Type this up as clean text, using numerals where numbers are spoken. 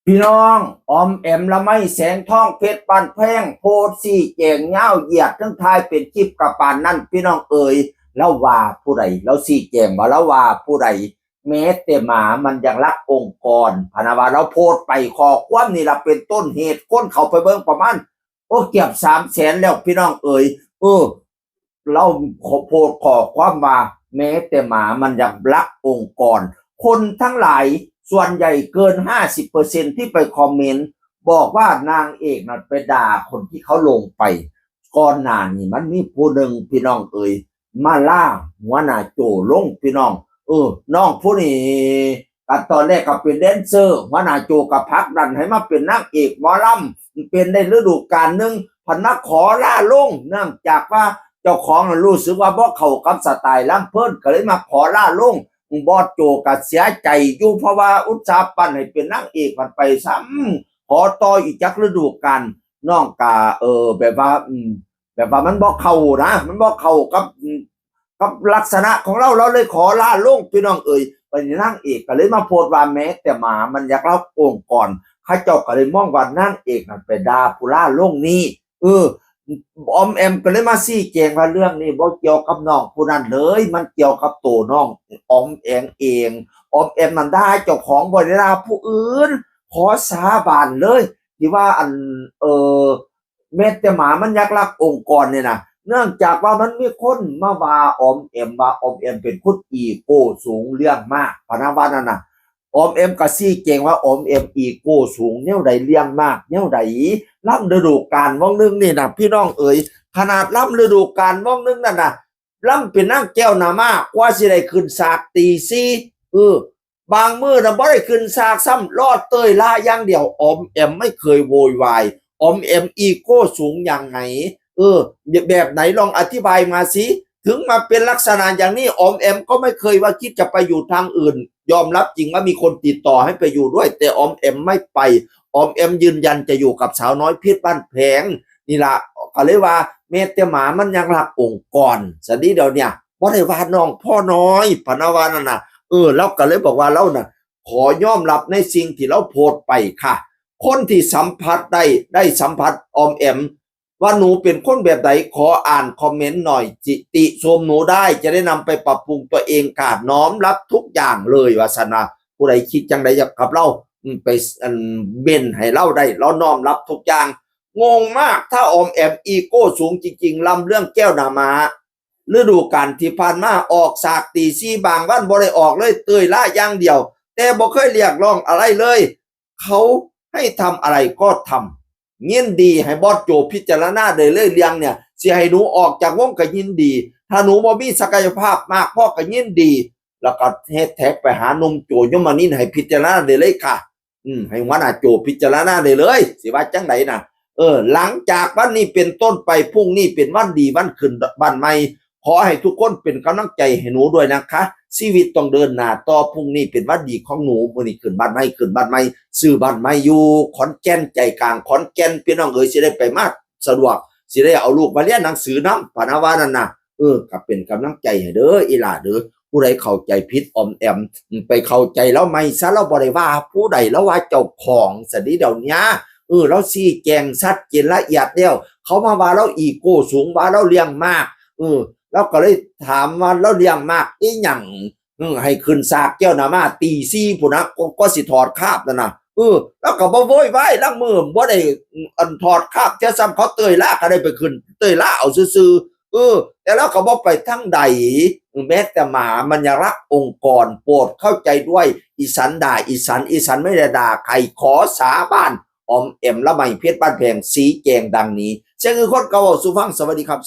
พี่น้องออมแอมละไม่แสงทองเพชรปานแพงโพธิ์สี่แจงเงาเหยียดทั้งทายเป็นคลิปกระปานนั่นพี่น้องเอ๋ยแล้วว่าผู้ใดแล้วสี่แจงว่าแล้วว่าผู้ใดแม้แต่หมามันยังรักองค์กรพนาวาเราโพดไปขอความนี่ละเป็นต้นเหตุคนเขาไปเบิ่งประมาณโอ้เกือบ300,000แล้วพี่น้องเอ๋ยเราโพดขอความว่าแม้แต่หมามันยังรักองค์กรคนทั้งหลายส่วนใหญ่เกิน50%ที่ไปคอมเมนต์บอกว่านางเอกนั้นไปด่าคนที่เขาลงไปก่อนหน้านี้มันมีผู้หนึ่งพี่น้องเอ่ยมาล่าหัวหน้าโจลงพี่น้องน้องผู้นี้กันตอนแรกก็เป็นแดนเซอร์หัวหน้าโจกับพักดันให้มาเป็นนางเอกหมอลำเป็นได้ฤดูกาลหนึ่งพันนักขอล่าลงเนื่องจากว่าเจ้าของรู้สึกว่าบ่เข้ากับสไตล์ลำเพิ่นก็เลยมาขอล่าลงบอสโจก็เสียใจอยู่เพราะว่าอุตสาห์ปั้นให้เป็นนางเอกมันไปซ้ำขอต่ออีกจักฤดูกาลน้องกาแบบว่ามันบ่เข้านะมันบ่เข้ากับลักษณะของเราเลยขอลาลงพี่น้องเอ่ยเป็นนางเอกก็เลยมาโพสต์ว่าแม้แต่หมามันอยากรับองค์กรข้าเจ้าก็เลยมองว่านางเอกนั่นไปด่าผู้ล่าลงนี้ออมแอมก็เลยมาชี้แจงว่าเรื่องนี้บ่เกี่ยวกับน้องผู้นั้นเลยมันเกี่ยวกับตัวน้องออมแอมเองออมแอมมันได้เจ้าของบ่ได้ด่าผู้อื่นขอสาบานเลยที่ว่าแม้แต่หมามันอยากรักองค์กรเนี่ยนะเนื่องจากว่ามันมีคนมาว่าออมแอมว่าออมแอมเป็นคนอีโก้สูงเรื่องมากพนักว่านั่นน่ะออมแอมก็ชี้แจงว่าออมแอมอีโก้สูงแนวใดเรื่องมากแนวใดล่ำฤดูกาลว่องนึงนี่นะพี่น้องเอ๋ยขนาดล่ำฤดูกาลว่องนึงนั่นน่ะล่ำเป็นนางแก้วหนามากว่าสิได้ขึ้นฉากตีสี่บางมื้อน่ะบ่ได้ขึ้นฉากซ้ำรอดเต้ยล่าอย่างเดียวออมแอมไม่เคยโวยวายออมแอมอีโก้สูงอย่างไหนแบบไหนลองอธิบายมาสิถึงมาเป็นลักษณะอย่างนี้ออมแอมก็ไม่เคยว่าคิดจะไปอยู่ทางอื่นยอมรับจริงว่ามีคนติดต่อให้ไปอยู่ด้วยแต่ออมแอมไม่ไปออมแอมยืนยันจะอยู่กับสาวน้อยเพชรบ้านแพงนี่ละก็เลยว่าแม้แต่หมามันยังรักองค์กรสันนี้เดี๋ยวเนี่ยบ่ได้ว่าน้องพ่อน้อยพนาวานั่นน่ะแล้วก็เลยบอกว่าเราน่ะขอยอมรับในสิ่งที่เราโพสไปค่ะคนที่สัมผัสได้สัมผัสออมแอมว่าหนูเป็นคนแบบไหนขออ่านคอมเมนต์หน่อยติชมหนูได้จะได้นำไปปรับปรุงตัวเองกาดน้อมรับทุกอย่างเลยว่าสนะผู้ใดคิดจังใดกับเราไปเบนให้เล่าได้เราน้อมรับทุกอย่างงงมากถ้าออมแอมอีโก้สูงจริงๆลำเรื่องแก้วนามาฤดูกาลที่ผ่านมาออกฉากตีซี่บางวันบ่ได้ออกเลยเตยล่าอย่างเดียวแต่บ่เคยเรียกร้องอะไรเลยเขาให้ทำอะไรก็ทำยินดีให้บอสโจพิจารณาได้เลยเรื่องเนี่ยสิให้หนูออกจากวงก็ยินดีถ้าหนูบ่มีศักยภาพมากพ่อก็ยินดีแล้วก็เฮ็ดแท็กไปหานมโจยมนินให้พิจารณาได้เลยค่ะให้หัวหน้าโจพิจารณาได้เลยสิว่าจังไดน่ะหลังจากวันนี้เป็นต้นไปพรุ่งนี้เป็นวันดีวันขึ้นบ้านใหม่ขอให้ทุกคนเป็นกำลังใจให้หนูด้วยนะคะชีวิตต้องเดินหน้าต่อพรุ่งนี้เป็นวันดีของหนูมื้อนี้ขึ้นบ้านใหม่ซื้อบ้านใหม่อยู่ขอนแก่นใจกลางขอนแก่นพี่น้องเอ๋ยสิได้ไปมาสะดวกสิได้เอาลูกมาเรียนหนังสือนำพะนะว่านั่นน่ะก็เป็นกำลังใจให้เด้ออีหล่าเด้อผู้ใดเข้าใจผิดออมแอมไปเข้าใจแล้วไม่ซะเราบ่ได้ว่าผู้ใดแล้วว่าเจ้าของซะดิเดี๋ยวนี้เราชี้แจงชัดเจนละเอียดแล้วเขามาว่าเราอีโก้สูงว่าเราเลี้ยงมากแล้วก็เลยถามว่าเราเลี้ยงมากอีหยังให้ขึ้นฉากแก้วนามาตีซี่พุ่นนะก็สิถอดคราบนั่นน่ะแล้วก็บ่โวยวายลังมือบ่ได้ถอดคราบแต่ซ้ำเขาเตยล่าก็ได้ไปขึ้นเตยล่าเอาซื่อๆแต่แล้วก็บ่ไปทั้งใดแม้แต่หมามันยังรักองค์กรโปรดเข้าใจด้วยอีสันด่าอีสันไม่ได้ด่าใครขอสาบานออมแอมละไมเพชรบ้านแพงสีแจงดังนี้เช่นคือคนเก่าสู่ฟังสวัสดีครับ